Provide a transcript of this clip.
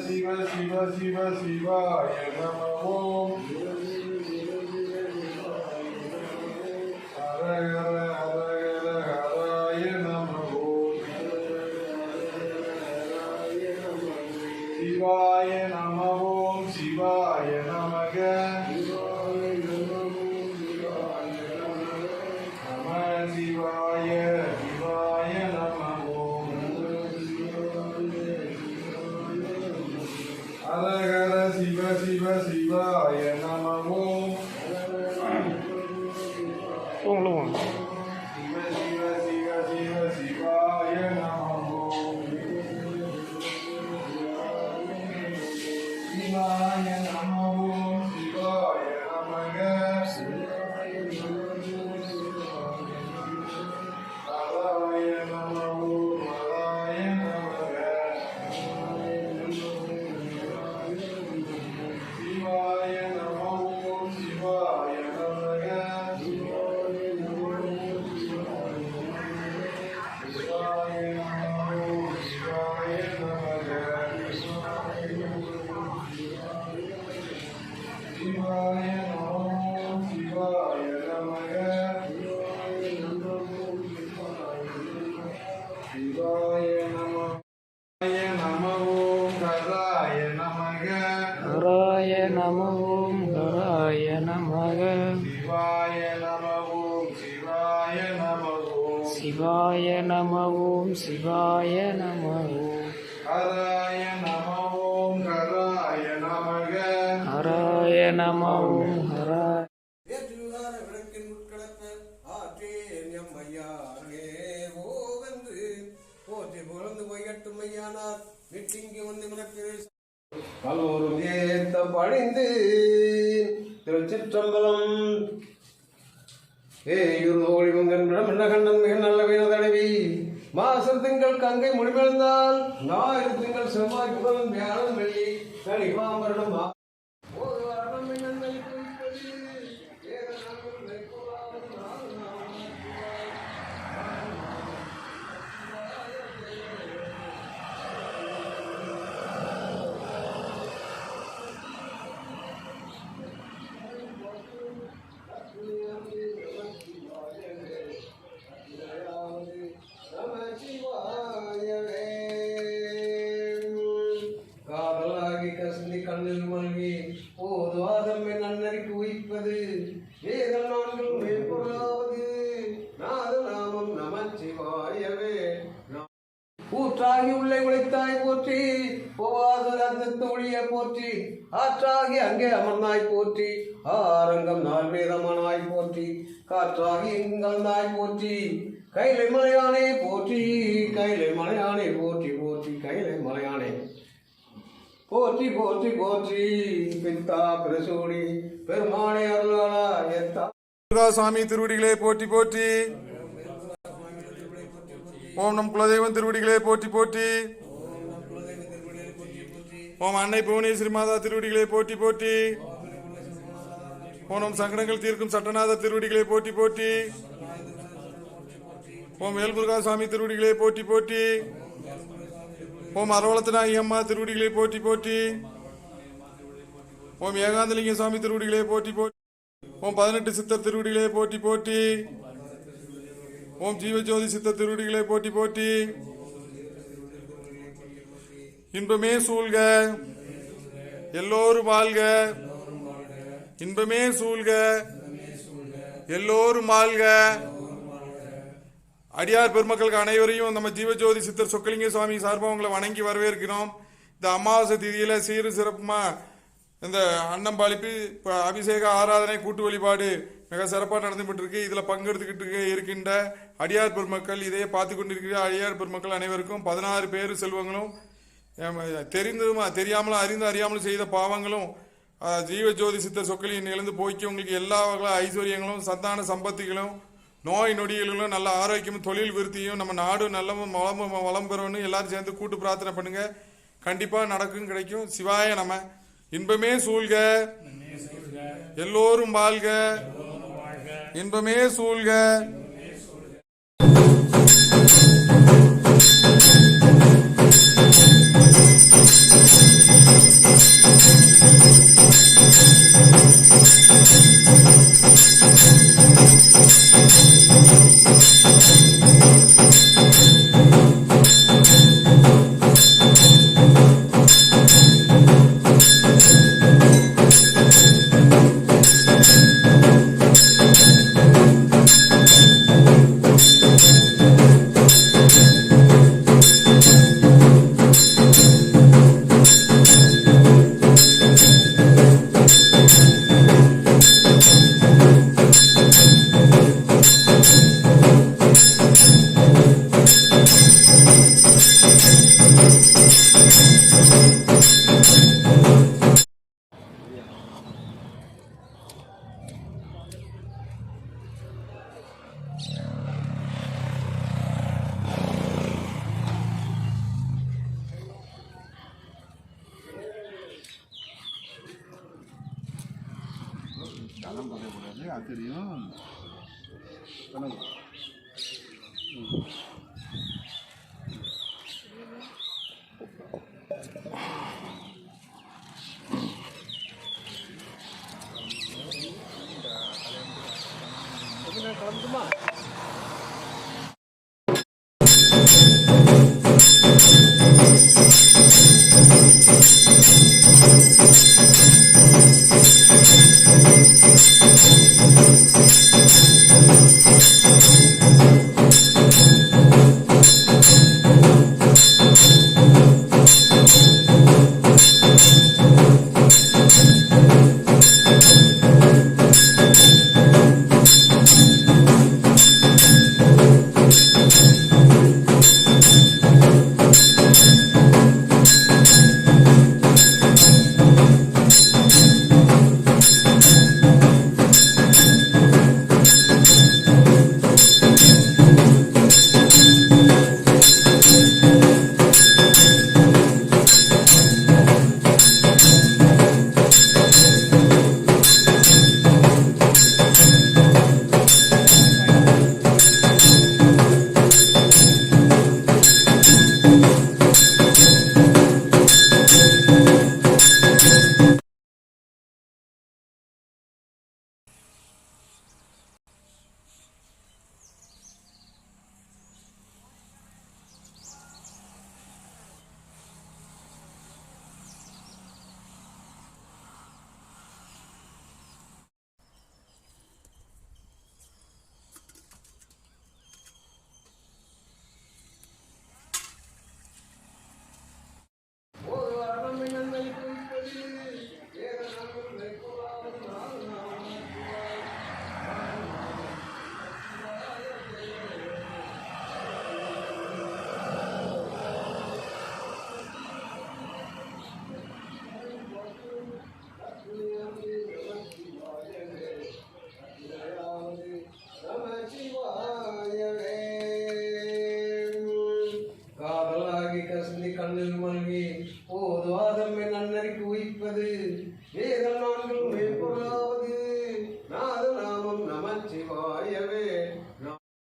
சிவ சிவ சிவ சிவாய நம ஓம் ஹர ஹர ஹர ஹர ஹராய நம ஓம் சிவாய நம ஓம் சிவாய நமக நம சிவாய சிவாய நம ஓம் ஹர ஹர சிவ சிவ சிவாய நம ஓம் சிவ சிவ சிவ சிவ சிவாய நம ஓம் சிவாய நம ஓம் சிவாய நமக ஹராய நம ஓம் ஹராய நமக சிவாய நம ஓம் சிவாய நமக சிவாய நம ஓம் சிவாய நமக சிவாய நம சிவாய நமக சிவாய நம ஓம் ஹராய நமக ஹராய நம ஓம் ஹராய நமக சிவாய நம ஓம் சிவாய நம ஓம் சிவாய நம ஓம் சிவாய நம ஓம் ஹராய நம ஓம் ஹராய நமக ஹராய நம ஓம் ஹராய ஏற்றுகார விளக்கின் உட்கடப்ப ஆற்றேன் எம்மையாரே ஓவென்று போற்றி புகழ்ந்து பொய்யட்டும் ஐயானார் விட்டிங்கி வந்து மிரப்பினை பலோரும் ஏத்த பணிந்து திருச்சிற்றம்பலம் ஏயூர் ஓடி முங்கன் பிரம்மகண்டன் மிக நல்ல வீண தடவி மாசம் திங்கள் கங்கை முடிவெழுந்தால் ஞாயிறு திங்கள் செவ்வாய் புகழும் வியாழன் வெள்ளி கனிமாமரணம் காதலாகி கசந்தி கண்ணில் மல்கி போதுவாதம் நன்னறிக்கு உயிப்பது வேதம் நான்கும் மேற்பொருளாவது நாதநாமம் நமச்சிவாயவே ஊற்றாகி உள்ளே உழைத்தாய் போற்றி போவாத அந்த ஒளிய போற்றி ஆற்றாகி அங்கே அமர்ந்தாய் போற்றி ஆரங்கம் நாள் வேதமானாய் போற்றி காற்றாகி எங்கள்ந்தாய் போற்றி கைலை மலையானே போற்றி கைலை மலையானே போற்றி போற்றி கைலை மலையானே போற்றி போற்றி போற்றி பித்தா பிரசோடி பெருமானே அருளாளா எத்தா சாமி திருவடிகளே போற்றி போற்றி ஓம் நம் குலதெய்வம் திருவடிகளே போற்றி போற்றி ஓம் அன்னை புவனேஸ்வரி மாதா திருவடிகளே போற்றி போற்றி ஓம் நம் சங்கடங்கள் தீர்க்கும் சட்டநாத திருவடிகளே போற்றி போற்றி ஓம் வேல்முருகா சுவாமி திருவடிகளே போற்றி போற்றி ஓம் அரவளத்தனாயி அம்மா திருவடிகளே போற்றி போற்றி ஓம் ஏகாந்தலிங்க சுவாமி திருவடிகளே போற்றி போற்றி ஓம் 18 சித்தர் திருவடிகளே போற்றி போற்றி ஓம் ஜீவஜோதி சித்தர் திருவடிகளே போற்றி போற்றி இன்பமே சூழ்க எல்லோரும் வாழ்க இன்பமே சூழ்க எல்லோரும் வாழ்க அடியார் பெருமக்களுக்கு அனைவரையும் நம்ம ஜீவஜோதி சித்தர் சொக்கலிங்க சுவாமி சார்பாக உங்களை வணங்கி வரவேற்கிறோம். இந்த அமாவாசை திதியில சீரு சிறப்புமா இந்த அன்னம்பாளிப்பு அபிஷேக ஆராதனை கூட்டு வழிபாடு மிக சிறப்பாக நடந்துகிட்டு இருக்கு. இதுல பங்கெடுத்துக்கிட்டு இருக்கின்ற அடியார் பெருமக்கள், இதையே பார்த்து கொண்டிருக்கிற அடியார் பெருமக்கள் அனைவருக்கும் 16 பேரு செல்வங்களும் தெரிந்தும் தெரியாமலும் அறியாமலும் செய்த பாவங்களும் ஜீவஜோதி சித்தர் சொக்கலின் இழந்து போய்க்கு உங்களுக்கு எல்லா வகை ஐஸ்வர்யங்களும் சத்தான சம்பத்திகளும் நோய் நொடிகளும் நல்ல ஆரோக்கியமும் தொழில் விருத்தியும் நம்ம நாடு நல்ல வளம் பெறணும். எல்லாரும் சேர்ந்து கூட்டு பிரார்த்தனை பண்ணுங்க, கண்டிப்பா நடக்கும், கிடைக்கும். சிவாய நம. இன்பமே சூழ்க எல்லோரும் வாழ்க, இன்பமே சூழ்க. கலம் கதைக்கூடாது அத்தனையும் கணக்கு. கலந்துமா கண்ணில் மல்கி போதுவாதம் என் நன்னறிக்கு உயிப்பது வேதம் நான்கள் மேற்பொருளாவது நாத நாமம் நமச்சிவாயவே.